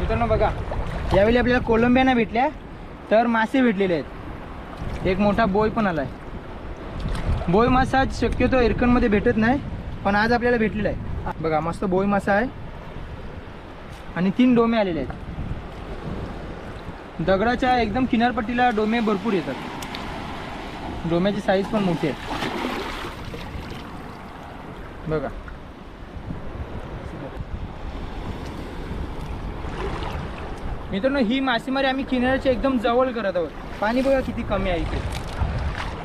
मित्रांनो बघा, यावेळी आपल्याला कोलंबिया नाही भेटल्या तर मासे भेटलेले आहेत. एक मोठा बोय पण आलाय. बोय मासा शक्यतो एरकणमध्ये भेटत नाही, पण आज आपल्याला भेटलेला आहे. बघा मस्त बोय मासा आहे आणि 3 डोमे आलेले आहेत. दगडाच्या एकदम किनारपट्टीला डोमे भरपूर येतात. डोम्याची साईज पण मोठी आहे बघा. मित्रांनो ही मासेमारी आम्ही किनाऱ्याच्या एकदम जवळ करत आहोत. पाणी बघा किती कमी आहे इथे.